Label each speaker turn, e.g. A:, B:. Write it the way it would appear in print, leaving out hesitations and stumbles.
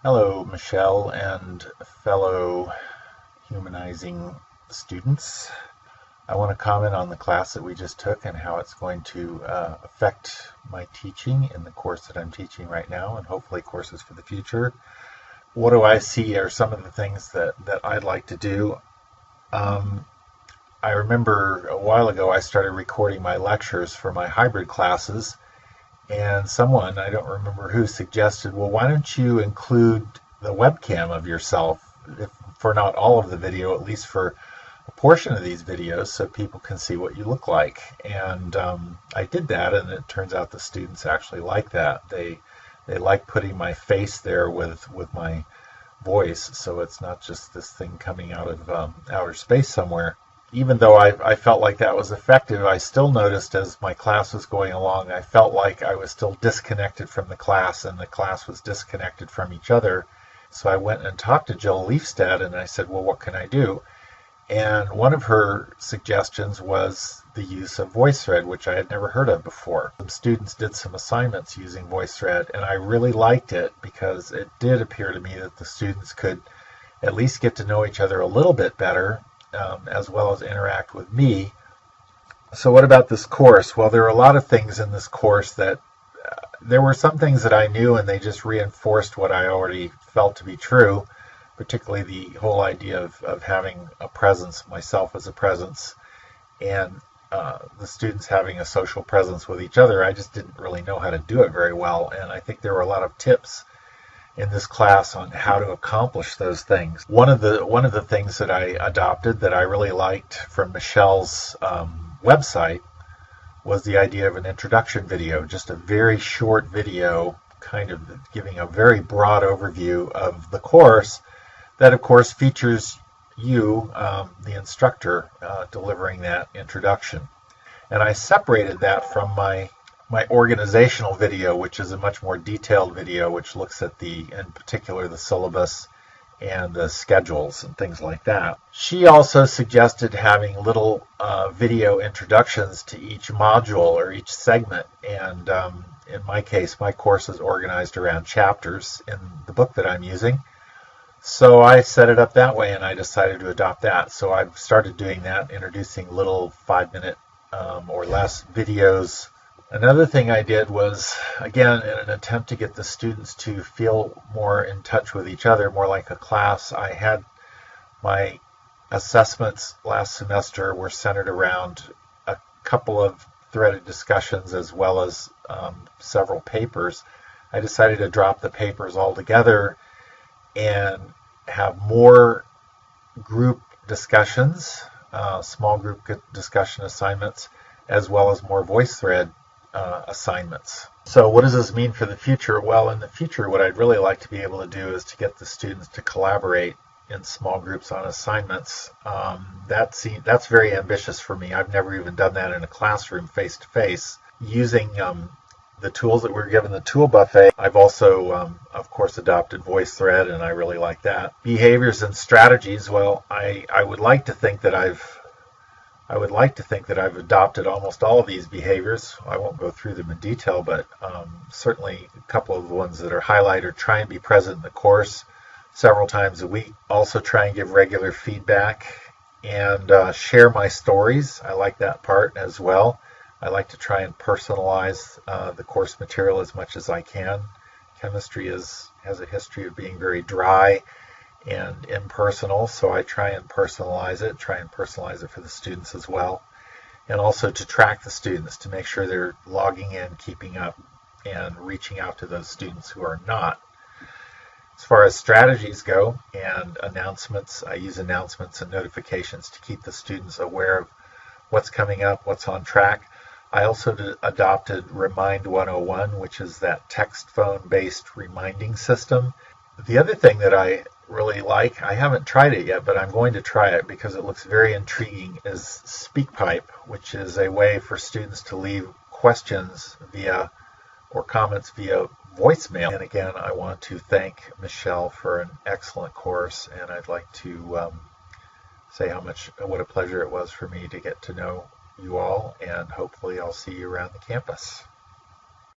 A: Hello, Michelle and fellow humanizing students. I want to comment on the class that we just took and how it's going to affect my teaching in the course that I'm teaching right now and hopefully courses for the future. What do I see are some of the things that I'd like to do. Um, I remember a while ago I started recording my lectures for my hybrid classes, and someone, I don't remember who, suggested, well, why don't you include the webcam of yourself, if for not all of the video, at least for a portion of these videos, so people can see what you look like. And I did that, and it turns out the students actually like that. They like putting my face there with my voice, so it's not just this thing coming out of outer space somewhere. Even though I felt like that was effective, I still noticed as my class was going along, I felt like I was still disconnected from the class and the class was disconnected from each other. So I went and talked to Jill Leafstead and I said, well, what can I do? And one of her suggestions was the use of VoiceThread, which I had never heard of before. Some students did some assignments using VoiceThread, and I really liked it because it did appear to me that the students could at least get to know each other a little bit better, as well as interact with me. So what about this course? Well, there are a lot of things in this course that there were some things that I knew and they just reinforced what I already felt to be true, particularly the whole idea of having a presence, myself as a presence, and the students having a social presence with each other. I just didn't really know how to do it very well, and I think there were a lot of tips in this class on how to accomplish those things. One of the things that I adopted that I really liked from Michelle's website was the idea of an introduction video, just a very short video kind of giving a very broad overview of the course that of course features you, the instructor, delivering that introduction. And I separated that from my organizational video, which is a much more detailed video, which looks at in particular, the syllabus and the schedules and things like that. She also suggested having little video introductions to each module or each segment. And in my case, my course is organized around chapters in the book that I'm using. So I set it up that way, and I decided to adopt that. So I've started doing that, introducing little 5-minute or less videos. Another thing I did was, again, in an attempt to get the students to feel more in touch with each other, more like a class, I had my assessments last semester were centered around a couple of threaded discussions as well as several papers. I decided to drop the papers altogether and have more group discussions, small group discussion assignments, as well as more VoiceThread assignments. So what does this mean for the future? Well, in the future, what I'd really like to be able to do is to get the students to collaborate in small groups on assignments. That's very ambitious for me. I've never even done that in a classroom face-to-face. Using the tools that we're given, the tool buffet, I've also, of course, adopted VoiceThread, and I really like that. Behaviors and strategies, well, I would like to think that I've adopted almost all of these behaviors. I won't go through them in detail, but certainly a couple of the ones that are highlighted: try and be present in the course several times a week. Also try and give regular feedback and share my stories. I like that part as well. I like to try and personalize the course material as much as I can. Chemistry has a history of being very dry and impersonal, so I try and personalize it for the students as well, and also to track the students to make sure they're logging in, keeping up, and reaching out to those students who are not. As far as strategies go and announcements, I use announcements and notifications to keep the students aware of what's coming up, what's on track. I also adopted Remind 101, which is that text phone based reminding system. The other thing that I really like, I haven't tried it yet, but I'm going to try it because it looks very intriguing, is SpeakPipe, which is a way for students to leave questions or comments via voicemail. And again, I want to thank Michelle for an excellent course, and I'd like to say what a pleasure it was for me to get to know you all, and hopefully I'll see you around the campus.